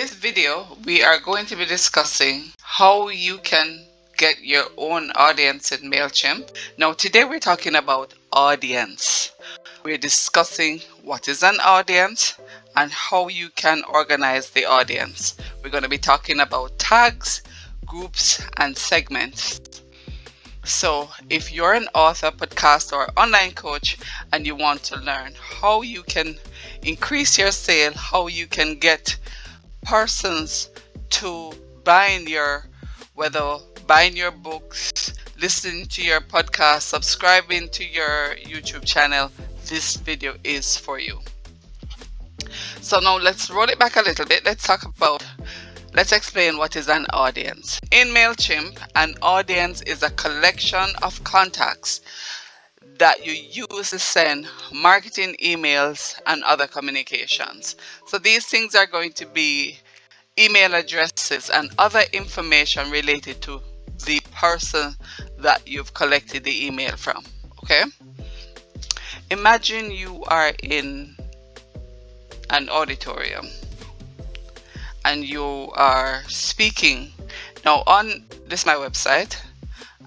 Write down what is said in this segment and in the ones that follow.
this video, we are going to be discussing how you can get your own audience in Mailchimp. Now, today we're talking about audience. We're discussing what is an audience and how you can organize the audience. We're going to be talking about tags, groups, and segments. So, if you're an author, podcaster, or online coach and you want to learn how you can increase your sale, how you can get persons to buying your, whether buying your books, listening to your podcast, subscribing to your YouTube channel, this video is for you. So now let's roll it back a little bit. Let's explain what is an audience. In Mailchimp, an audience is a collection of contacts that you use to send marketing emails and other communications. So these things are going to be email addresses and other information related to the person that you've collected the email from. Okay? Imagine you are in an auditorium and you are speaking. Now on this is my website,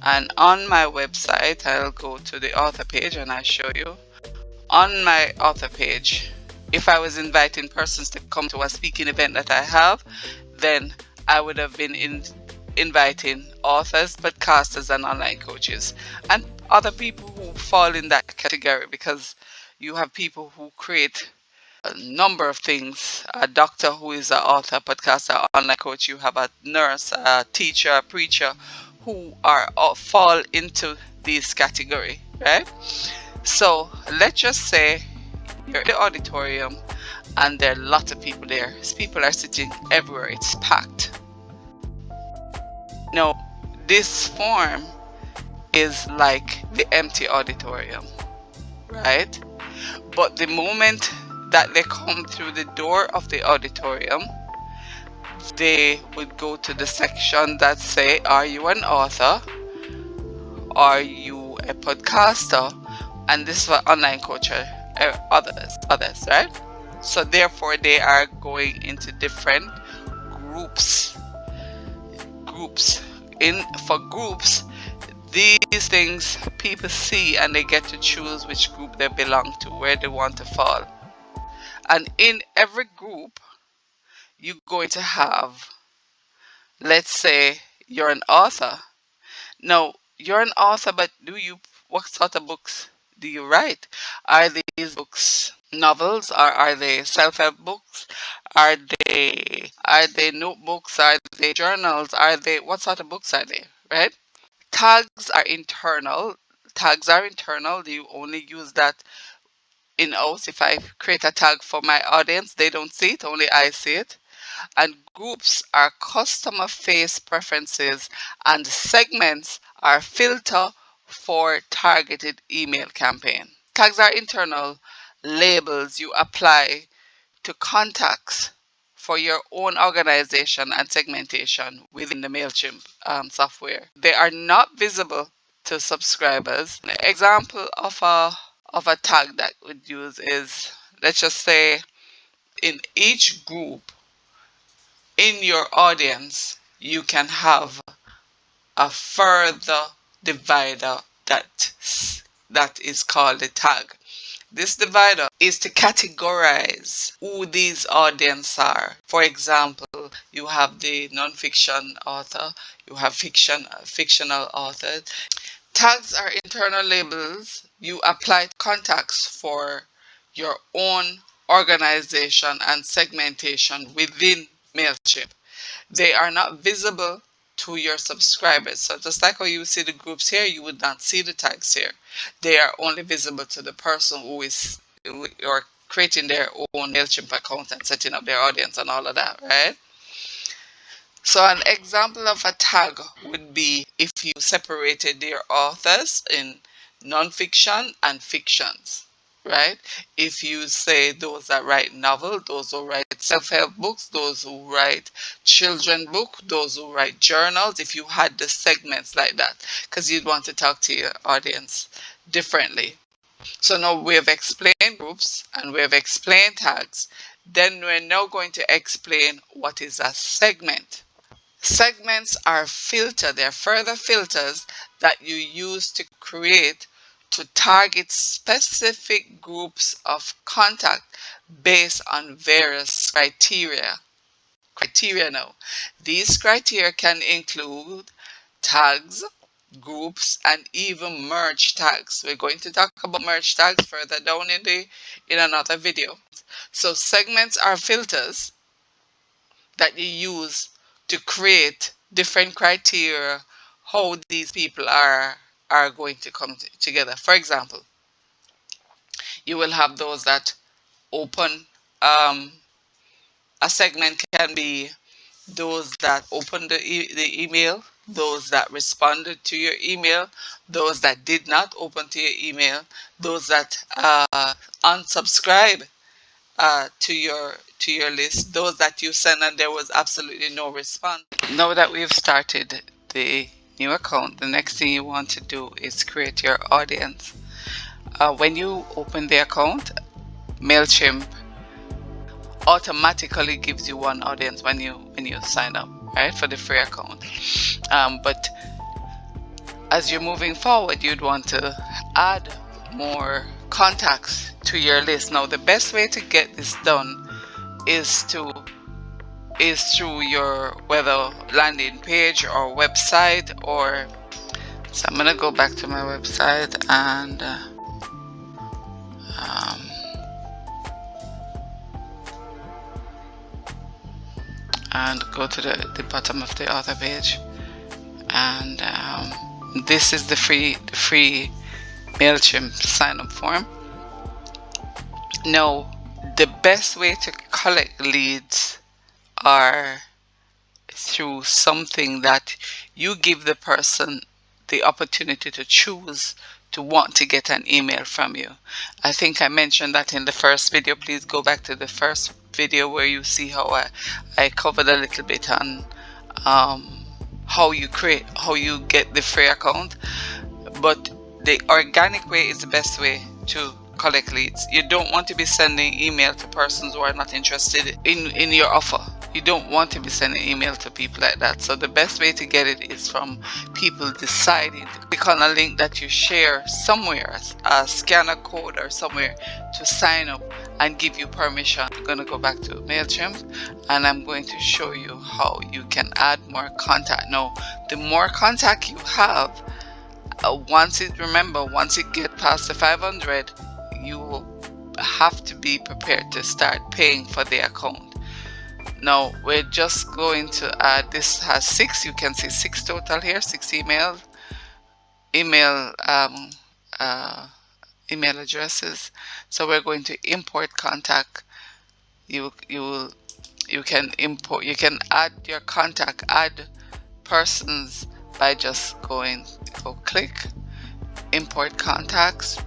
and on my website I'll go to the author page and I show you. On my author page, if I was inviting persons to come to a speaking event that I have, then I would have been inviting authors, podcasters, and online coaches, and other people who fall in that category, because you have people who create a number of things. A doctor who is an author, podcaster, online coach. You have a nurse, a teacher, a preacher, who are fall into this category, right? So let's just say you're in the auditorium and there are lots of people there. People are sitting everywhere. It's packed. Now, this form is like the empty auditorium, right? But the moment that they come through the door of the auditorium, they would go to the section that say, are you an author? Are you a podcaster? And this is for online coach, others, right? So therefore they are going into different groups. For groups, these things people see and they get to choose which group they belong to, where they want to fall. And in every group, you're going to have, let's say you're an author. Now, you're an author, but what sort of books do you write? Are these books novels, or are they self-help books? Are they notebooks? Are they journals? What sort of books are they, right? Tags are internal. You only use that in-house. If I create a tag for my audience, they don't see it, only I see it. And groups are customer face preferences, and segments are filter for targeted email campaign. Tags are internal labels you apply to contacts for your own organization and segmentation within the Mailchimp software. They are not visible to subscribers. An example of a tag that would use is, let's just say, in each group in your audience, you can have a further divider that is called a tag. This divider is to categorize who these audience are. For example, you have the non-fiction author, you have fictional authors. Tags are internal labels you apply to contacts for your own organization and segmentation within Mailchimp. They are not visible to your subscribers. So just like how you see the groups here, you would not see the tags here. They are only visible to the person who is or creating their own Mailchimp account and setting up their audience and all of that, right? So an example of a tag would be if you separated your authors in non-fiction and fictions, right? If you say those that write novel, those who write self-help books, those who write children book, those who write journals, if you had the segments like that, because you'd want to talk to your audience differently. So now we have explained groups and we have explained tags. Then we're now going to explain what is a segment. Segments are filter. They're further filters that you use to create to target specific groups of contact based on various criteria. Now. These criteria can include tags, groups, and even merge tags. We're going to talk about merge tags further down in another video. So segments are filters that you use to create different criteria how these people are going to come together. For example, you will have those that open a segment can be those that opened the email, those that responded to your email, those that did not open to your email, those that unsubscribe to your list, those that you sent and there was absolutely no response. Now that we've started the new account, the next thing you want to do is create your audience. When you open the account, Mailchimp automatically gives you one audience when you sign up, right, for the free account. But as you're moving forward, you'd want to add more contacts to your list. Now, the best way to get this done is through your whether landing page or website. Or so I'm gonna go back to my website and go to the bottom of the author page, and this is the free Mailchimp sign up form. Now, the best way to collect leads are through something that you give the person the opportunity to choose to want to get an email from you. I think I mentioned that in the first video. Please go back to the first video where you see how I covered a little bit on how you get the free account. But the organic way is the best way to collect leads. You don't want to be sending email to persons who are not interested in your offer. You don't want to be sending email to people like that. So the best way to get it is from people deciding to click on a link that you share somewhere, a scanner code or somewhere, to sign up and give you permission. I'm going to go back to Mailchimp and I'm going to show you how you can add more contact. Now, the more contact you have, once it gets past the 500, you will have to be prepared to start paying for the account. Now we're just going to add, this has 6, you can see 6 total here, 6 email addresses. So we're going to import contact. You can add your contact, add persons by just go click import contacts,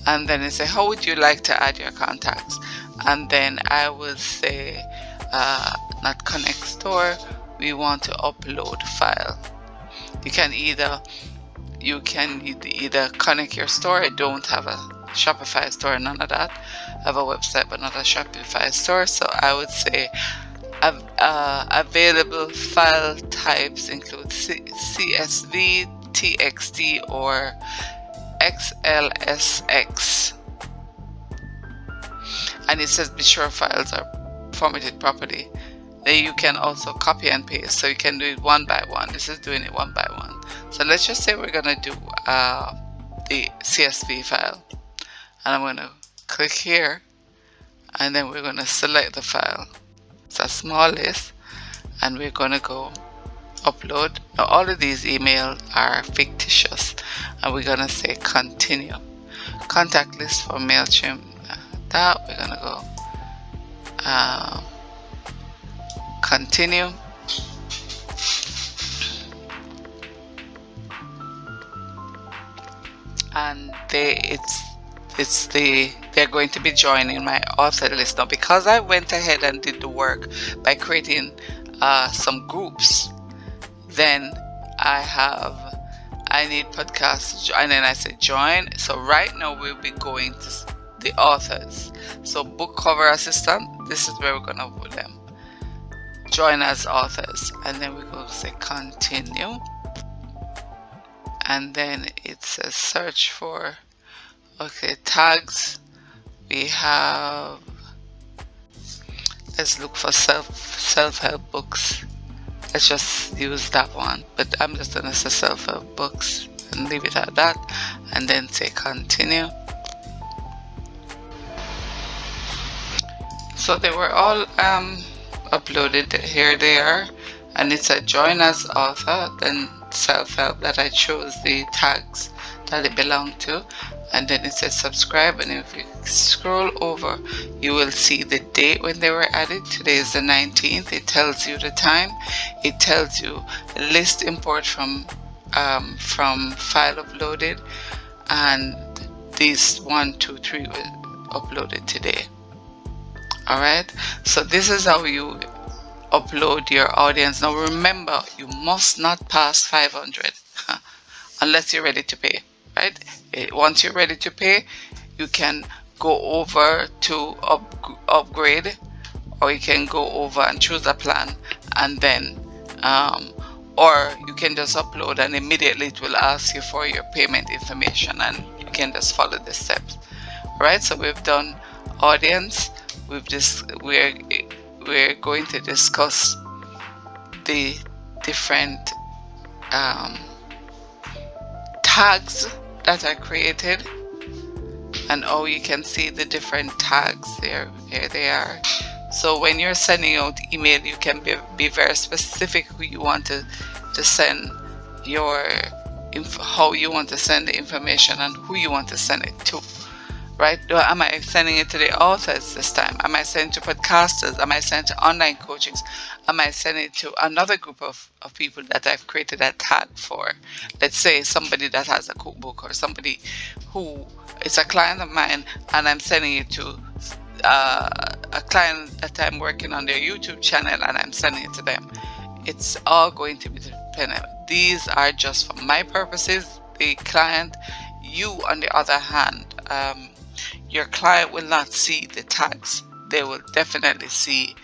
and then it say how would you like to add your contacts, and then I would say not connect store, we want to upload file. You can either connect your store. I don't have a Shopify store, none of that. I have a website but not a Shopify store, so I would say available file types include CSV, TXT, or XLSX, and it says be sure files are formatted properly. Then you can also copy and paste, so you can do it one by one. This is doing it one by one. So let's just say we're gonna do the CSV file, and I'm gonna click here, and then we're gonna select the file. It's a small list, and we're gonna go upload. Now all of these emails are fictitious, and we're gonna say continue. Contact list for Mailchimp. That we're gonna go continue. And they're going to be joining my author list. Now because I went ahead and did the work by creating some groups, then I need podcasts, and then I say join. So right now we'll be going to the authors. So book cover assistant, this is where we're gonna put them. Join as authors, and then we're going to say continue, and then it says search for, okay, tags. We have, let's look for self-help books. Let's just use that one, but I'm just gonna say self-help books and leave it at that, and then say continue. So they were all uploaded. Here they are, and it's a join as author, then self-help that I chose the tags that it belonged to, and then it says subscribe. And if you scroll over, you will see the date when they were added. Today is the 19th. It tells you the time. It tells you list import from file uploaded, and these 1, 2, 3 were uploaded today. Alright, so this is how you upload your audience. Now remember, you must not pass 500 unless you're ready to pay, right? Once you're ready to pay, you can go over to upgrade, or you can go over and choose a plan, and then or you can just upload and immediately it will ask you for your payment information, and you can just follow the steps. Alright, so we've done audience. We're going to discuss the different tags that are created, and how you can see the different tags there. Here they are. So when you're sending out email, you can be very specific who you want to send your how you want to send the information and who you want to send it to. Right? Am I sending it to the authors this time? Am I sending it to podcasters? Am I sending it to online coaches? Am I sending it to another group of people that I've created a tag for? Let's say somebody that has a cookbook, or somebody who is a client of mine, and I'm sending it to a client that I'm working on their YouTube channel, and I'm sending it to them. It's all going to be dependent. These are just for my purposes. The client, you on the other hand, your client will not see the tags. They will definitely see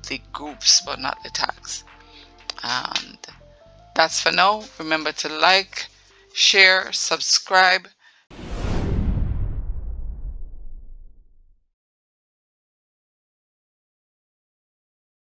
the groups, but not the tags. And that's for now. Remember to like, share, subscribe,